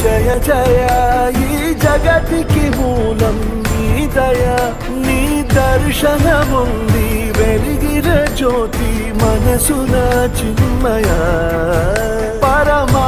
జయ జయ ఈ జగతికి మూలం నీ దయ నీ దర్శనముంది వెలిగిన జ్యోతి మనసున చిన్మయ పరమా